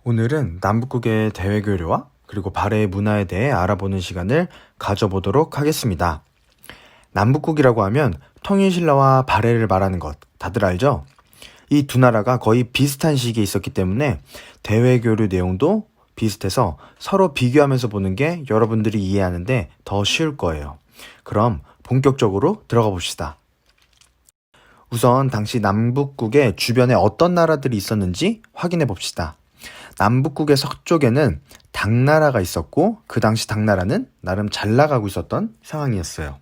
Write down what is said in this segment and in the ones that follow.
오늘은 남북국의 대외 교류와 그리고 발해의 문화에 대해 알아보는 시간을 가져보도록 하겠습니다. 남북국이라고 하면 통일신라와 발해를 말하는 것 다들 알죠? 이 두 나라가 거의 비슷한 시기에 있었기 때문에 대외 교류 내용도 비슷해서 서로 비교하면서 보는 게 여러분들이 이해하는데 더 쉬울 거예요. 그럼 본격적으로 들어가 봅시다. 우선 당시 남북국의 주변에 어떤 나라들이 있었는지 확인해 봅시다. 남북국의 서쪽에는 당나라가 있었고 그 당시 당나라는 나름 잘 나가고 있었던 상황이었어요.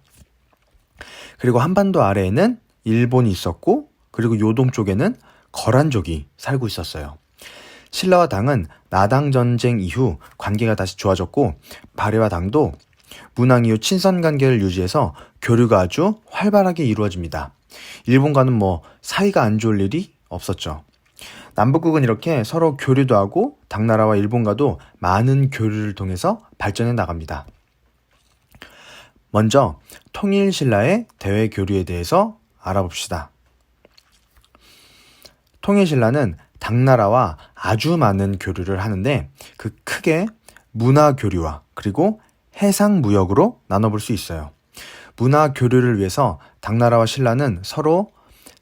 그리고 한반도 아래에는 일본이 있었고 그리고 요동 쪽에는 거란족이 살고 있었어요. 신라와 당은 나당 전쟁 이후 관계가 다시 좋아졌고 발해와 당도 문왕 이후 친선 관계를 유지해서 교류가 아주 활발하게 이루어집니다. 일본과는 사이가 안 좋을 일이 없었죠. 남북국은 이렇게 서로 교류도 하고 당나라와 일본과도 많은 교류를 통해서 발전해 나갑니다. 먼저 통일신라의 대외 교류에 대해서 알아봅시다. 통일신라는 당나라와 아주 많은 교류를 하는데 그 크게 문화 교류와 그리고 해상 무역으로 나눠볼 수 있어요. 문화 교류를 위해서 당나라와 신라는 서로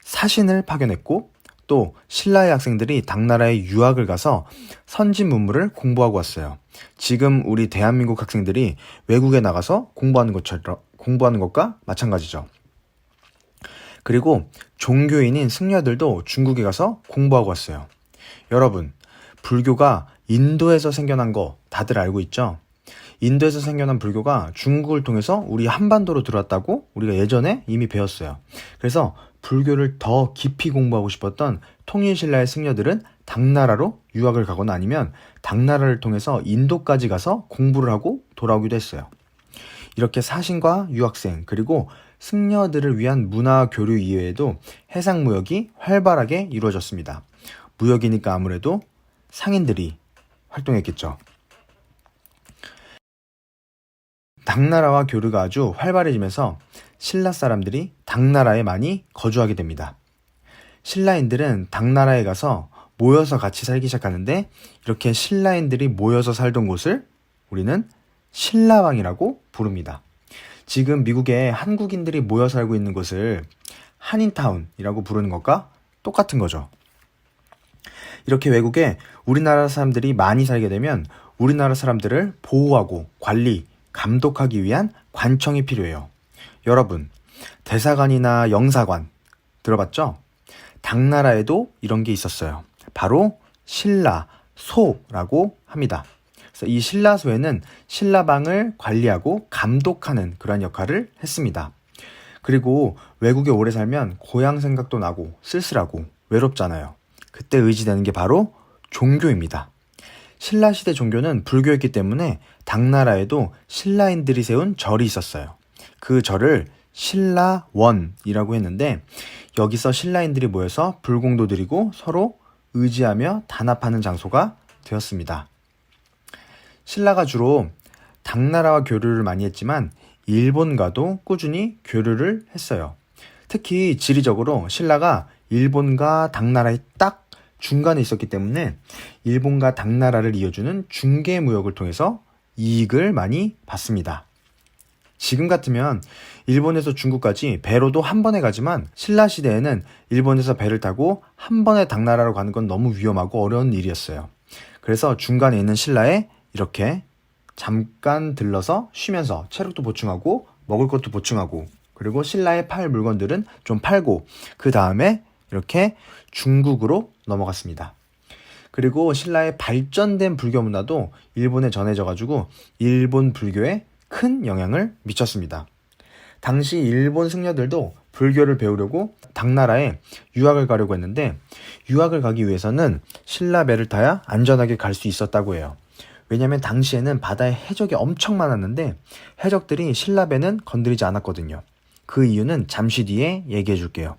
사신을 파견했고 또 신라의 학생들이 당나라에 유학을 가서 선진 문물을 공부하고 왔어요. 지금 우리 대한민국 학생들이 외국에 나가서 공부하는 것과 마찬가지죠. 그리고 종교인인 승려들도 중국에 가서 공부하고 왔어요. 여러분, 불교가 인도에서 생겨난 거 다들 알고 있죠? 인도에서 생겨난 불교가 중국을 통해서 우리 한반도로 들어왔다고 우리가 예전에 이미 배웠어요. 그래서 불교를 더 깊이 공부하고 싶었던 통일신라의 승려들은 당나라로 유학을 가거나 아니면 당나라를 통해서 인도까지 가서 공부를 하고 돌아오기도 했어요. 이렇게 사신과 유학생 그리고 승려들을 위한 문화 교류 이외에도 해상 무역이 활발하게 이루어졌습니다. 무역이니까 아무래도 상인들이 활동했겠죠. 당나라와 교류가 아주 활발해지면서 신라 사람들이 당나라에 많이 거주하게 됩니다. 신라인들은 당나라에 가서 모여서 같이 살기 시작하는데 이렇게 신라인들이 모여서 살던 곳을 우리는 신라왕이라고 부릅니다. 지금 미국에 한국인들이 모여 살고 있는 곳을 한인타운이라고 부르는 것과 똑같은 거죠. 이렇게 외국에 우리나라 사람들이 많이 살게 되면 우리나라 사람들을 보호하고 관리, 감독하기 위한 관청이 필요해요. 여러분, 대사관이나 영사관 들어봤죠? 당나라에도 이런 게 있었어요. 바로 신라소라고 합니다. 그래서 이 신라소에는 신라방을 관리하고 감독하는 그런 역할을 했습니다. 그리고 외국에 오래 살면 고향 생각도 나고 쓸쓸하고 외롭잖아요. 그때 의지되는 게 바로 종교입니다. 신라시대 종교는 불교였기 때문에 당나라에도 신라인들이 세운 절이 있었어요. 그 절을 신라원이라고 했는데 여기서 신라인들이 모여서 불공도 드리고 서로 의지하며 단합하는 장소가 되었습니다. 신라가 주로 당나라와 교류를 많이 했지만 일본과도 꾸준히 교류를 했어요. 특히 지리적으로 신라가 일본과 당나라의 딱 중간에 있었기 때문에 일본과 당나라를 이어주는 중개무역을 통해서 이익을 많이 받습니다. 지금 같으면 일본에서 중국까지 배로도 한 번에 가지만 신라시대에는 일본에서 배를 타고 한 번에 당나라로 가는 건 너무 위험하고 어려운 일이었어요. 그래서 중간에 있는 신라에 이렇게 잠깐 들러서 쉬면서 체력도 보충하고 먹을 것도 보충하고 그리고 신라의 팔 물건들은 좀 팔고 그 다음에 이렇게 중국으로 넘어갔습니다. 그리고 신라의 발전된 불교 문화도 일본에 전해져가지고 일본 불교에 큰 영향을 미쳤습니다. 당시 일본 승려들도 불교를 배우려고 당나라에 유학을 가려고 했는데 유학을 가기 위해서는 신라 배를 타야 안전하게 갈 수 있었다고 해요. 왜냐하면 당시에는 바다에 해적이 엄청 많았는데 해적들이 신라 배는 건드리지 않았거든요. 그 이유는 잠시 뒤에 얘기해 줄게요.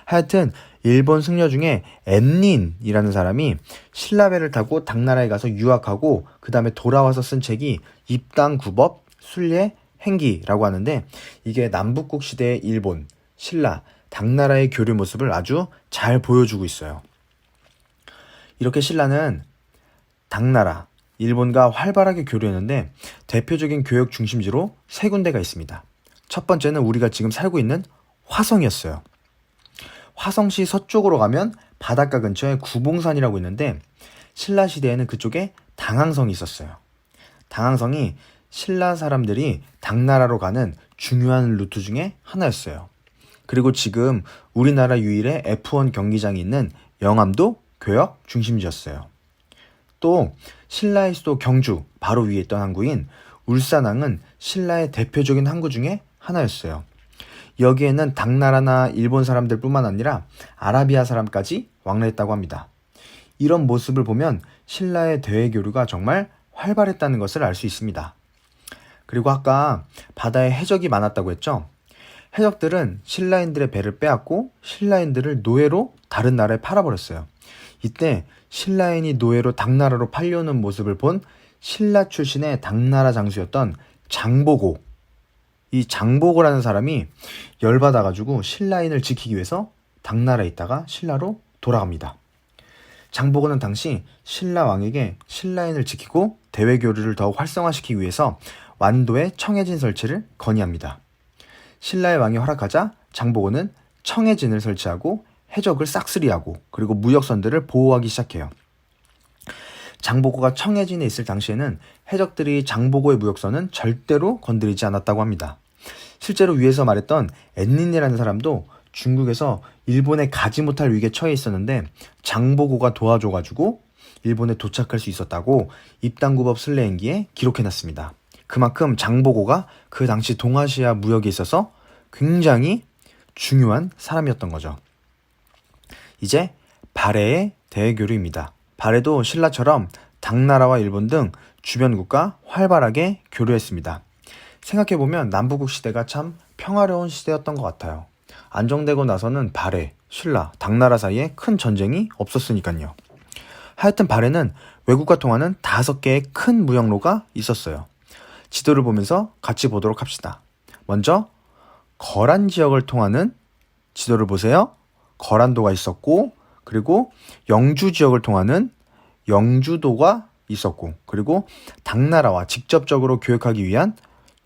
하여튼 일본 승려 중에 엠린이라는 사람이 신라배를 타고 당나라에 가서 유학하고 그 다음에 돌아와서 쓴 책이 입당구법 순례 행기라고 하는데 이게 남북국 시대의 일본, 신라, 당나라의 교류 모습을 아주 잘 보여주고 있어요. 이렇게 신라는 당나라, 일본과 활발하게 교류했는데 대표적인 교역 중심지로 세 군데가 있습니다. 첫 번째는 우리가 지금 살고 있는 화성이었어요. 화성시 서쪽으로 가면 바닷가 근처에 구봉산이라고 있는데 신라 시대에는 그쪽에 당항성이 있었어요. 당항성이 신라 사람들이 당나라로 가는 중요한 루트 중에 하나였어요. 그리고 지금 우리나라 유일의 F1 경기장이 있는 영암도 교역 중심지였어요. 또 신라의 수도 경주 바로 위에 있던 항구인 울산항은 신라의 대표적인 항구 중에 하나였어요. 여기에는 당나라나 일본 사람들 뿐만 아니라 아라비아 사람까지 왕래했다고 합니다. 이런 모습을 보면 신라의 대외교류가 정말 활발했다는 것을 알 수 있습니다. 그리고 아까 바다에 해적이 많았다고 했죠? 해적들은 신라인들의 배를 빼앗고 신라인들을 노예로 다른 나라에 팔아버렸어요. 이때 신라인이 노예로 당나라로 팔려오는 모습을 본 신라 출신의 당나라 장수였던 장보고, 이 장보고라는 사람이 열받아가지고 신라인을 지키기 위해서 당나라에 있다가 신라로 돌아갑니다. 장보고는 당시 신라 왕에게 신라인을 지키고 대외교류를 더욱 활성화시키기 위해서 완도에 청해진 설치를 건의합니다. 신라의 왕이 허락하자 장보고는 청해진을 설치하고 해적을 싹쓸이하고 그리고 무역선들을 보호하기 시작해요. 장보고가 청해진에 있을 당시에는 해적들이 장보고의 무역선은 절대로 건드리지 않았다고 합니다. 실제로 위에서 말했던 엔린이라는 사람도 중국에서 일본에 가지 못할 위기에 처해 있었는데 장보고가 도와줘가지고 일본에 도착할 수 있었다고 입당구법 슬레인기에 기록해놨습니다. 그만큼 장보고가 그 당시 동아시아 무역에 있어서 굉장히 중요한 사람이었던 거죠. 이제 발해의 대외교류입니다. 발해도 신라처럼 당나라와 일본 등 주변 국가 활발하게 교류했습니다. 생각해보면 남부국 시대가 참 평화로운 시대였던 것 같아요. 안정되고 나서는 발해, 신라, 당나라 사이에 큰 전쟁이 없었으니까요. 하여튼 발해는 외국과 통하는 5개의 큰 무역로가 있었어요. 지도를 보면서 같이 보도록 합시다. 먼저 거란 지역을 통하는 지도를 보세요. 거란도가 있었고, 그리고 영주 지역을 통하는 영주도가 있었고, 그리고 당나라와 직접적으로 교역하기 위한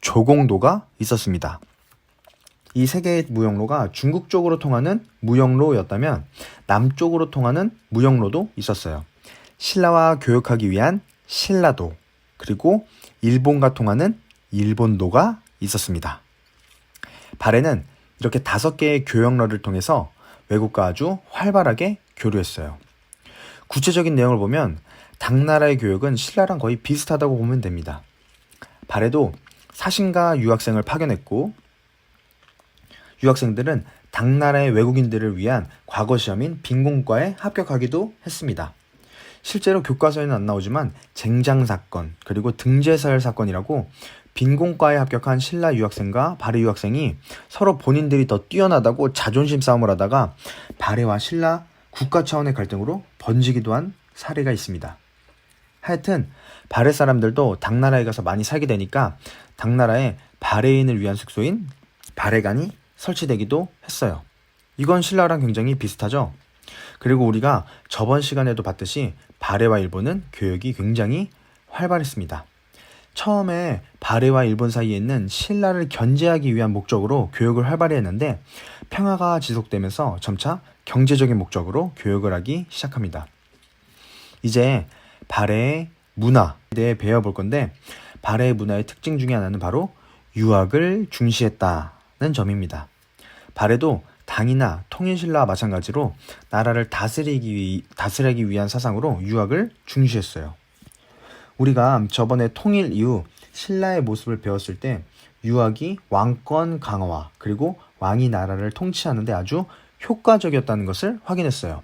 조공도가 있었습니다. 이 세 개의 무역로가 중국 쪽으로 통하는 무역로였다면 남쪽으로 통하는 무역로도 있었어요. 신라와 교역하기 위한 신라도, 그리고 일본과 통하는 일본도가 있었습니다. 발해는 이렇게 5개의 교역로를 통해서 외국과 아주 활발하게 교류했어요. 구체적인 내용을 보면 당나라의 교역은 신라랑 거의 비슷하다고 보면 됩니다. 발해도 사신과 유학생을 파견했고, 유학생들은 당나라의 외국인들을 위한 과거 시험인 빈공과에 합격하기도 했습니다. 실제로 교과서에는 안 나오지만 쟁장사건, 그리고 등재서열 사건이라고 빈공과에 합격한 신라 유학생과 발해 유학생이 서로 본인들이 더 뛰어나다고 자존심 싸움을 하다가 발해와 신라 국가 차원의 갈등으로 번지기도 한 사례가 있습니다. 하여튼 발해 사람들도 당나라에 가서 많이 살게 되니까 당나라에 발해인을 위한 숙소인 발해관이 설치되기도 했어요. 이건 신라랑 굉장히 비슷하죠? 그리고 우리가 저번 시간에도 봤듯이 발해와 일본은 교역이 굉장히 활발했습니다. 처음에 발해와 일본 사이에 있는 신라를 견제하기 위한 목적으로 교역을 활발히 했는데 평화가 지속되면서 점차 경제적인 목적으로 교역을 하기 시작합니다. 이제 발해의 문화에 대해 배워볼 건데 발해의 문화의 특징 중에 하나는 바로 유학을 중시했다는 점입니다. 발해도 당이나 통일신라와 마찬가지로 나라를 다스리기 위한 사상으로 유학을 중시했어요. 우리가 저번에 통일 이후 신라의 모습을 배웠을 때 유학이 왕권 강화 그리고 왕이 나라를 통치하는 데 아주 효과적이었다는 것을 확인했어요.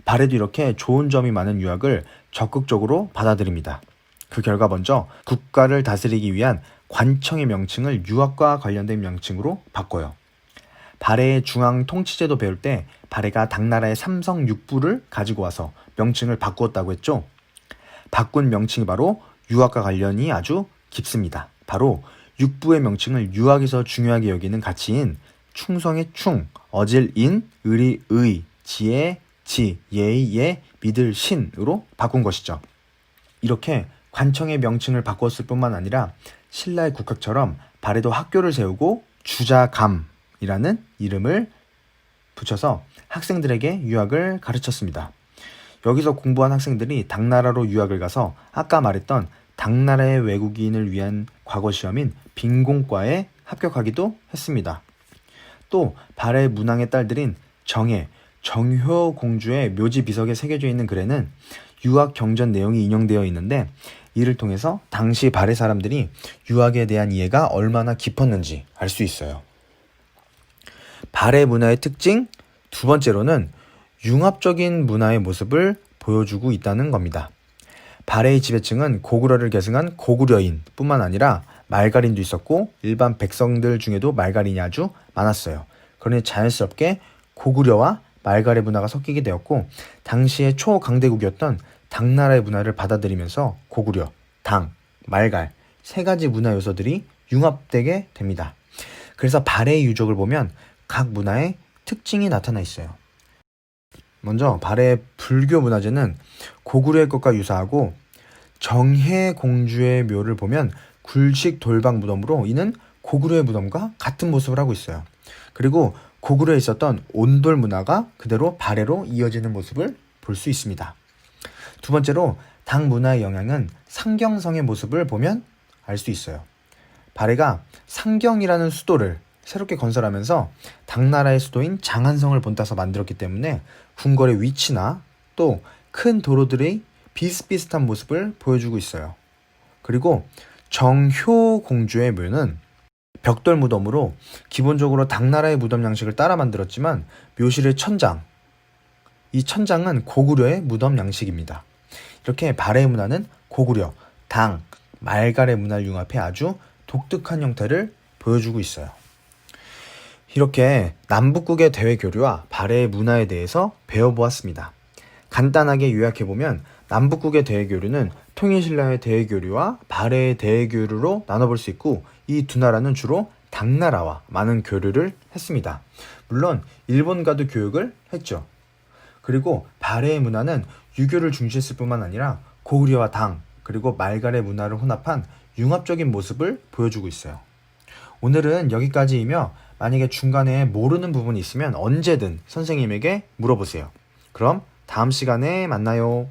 발해도 이렇게 좋은 점이 많은 유학을 적극적으로 받아들입니다. 그 결과 먼저 국가를 다스리기 위한 관청의 명칭을 유학과 관련된 명칭으로 바꿔요. 발해의 중앙 통치제도 배울 때 발해가 당나라의 삼성 6부를 가지고 와서 명칭을 바꾸었다고 했죠. 바꾼 명칭이 바로 유학과 관련이 아주 깊습니다. 바로 6부의 명칭을 유학에서 중요하게 여기는 가치인 충성의 충, 어질 인, 의리 의, 지혜 지, 예의 예, 믿을 신으로 바꾼 것이죠. 이렇게 관청의 명칭을 바꿨을 뿐만 아니라 신라의 국학처럼 발에도 학교를 세우고 주자감이라는 이름을 붙여서 학생들에게 유학을 가르쳤습니다. 여기서 공부한 학생들이 당나라로 유학을 가서 아까 말했던 당나라의 외국인을 위한 과거 시험인 빈공과에 합격하기도 했습니다. 또 발해 문왕의 딸들인 정혜, 정효 공주의 묘지 비석에 새겨져 있는 글에는 유학 경전 내용이 인용되어 있는데 이를 통해서 당시 발해 사람들이 유학에 대한 이해가 얼마나 깊었는지 알 수 있어요. 발해 문화의 특징 두 번째로는 융합적인 문화의 모습을 보여주고 있다는 겁니다. 발해의 지배층은 고구려를 계승한 고구려인 뿐만 아니라 말갈인도 있었고 일반 백성들 중에도 말갈인이 아주 많았어요. 그러니 자연스럽게 고구려와 말갈의 문화가 섞이게 되었고 당시의 초강대국이었던 당나라의 문화를 받아들이면서 고구려, 당, 말갈 세 가지 문화 요소들이 융합되게 됩니다. 그래서 발해의 유적을 보면 각 문화의 특징이 나타나 있어요. 먼저 발해 불교 문화재는 고구려의 것과 유사하고 정혜 공주의 묘를 보면 굴식 돌박 무덤으로 이는 고구려의 무덤과 같은 모습을 하고 있어요. 그리고 고구려에 있었던 온돌 문화가 그대로 발해로 이어지는 모습을 볼 수 있습니다. 두 번째로 당 문화의 영향은 상경성의 모습을 보면 알 수 있어요. 발해가 상경이라는 수도를 새롭게 건설하면서 당나라의 수도인 장안성을 본따서 만들었기 때문에 궁궐의 위치나 또 큰 도로들의 비슷비슷한 모습을 보여주고 있어요. 그리고 정효 공주의 묘는 벽돌 무덤으로 기본적으로 당나라의 무덤 양식을 따라 만들었지만 묘실의 천장, 이 천장은 고구려의 무덤 양식입니다. 이렇게 발해 문화는 고구려, 당, 말갈의 문화를 융합해 아주 독특한 형태를 보여주고 있어요. 이렇게 남북국의 대외 교류와 발해의 문화에 대해서 배워보았습니다. 간단하게 요약해보면 남북국의 대외 교류는 통일신라의 대외 교류와 발해의 대외 교류로 나눠볼 수 있고 이 두 나라는 주로 당나라와 많은 교류를 했습니다. 물론 일본과도 교육을 했죠. 그리고 발해의 문화는 유교를 중시했을 뿐만 아니라 고구려와 당 그리고 말갈의 문화를 혼합한 융합적인 모습을 보여주고 있어요. 오늘은 여기까지이며 만약에 중간에 모르는 부분이 있으면 언제든 선생님에게 물어보세요. 그럼 다음 시간에 만나요.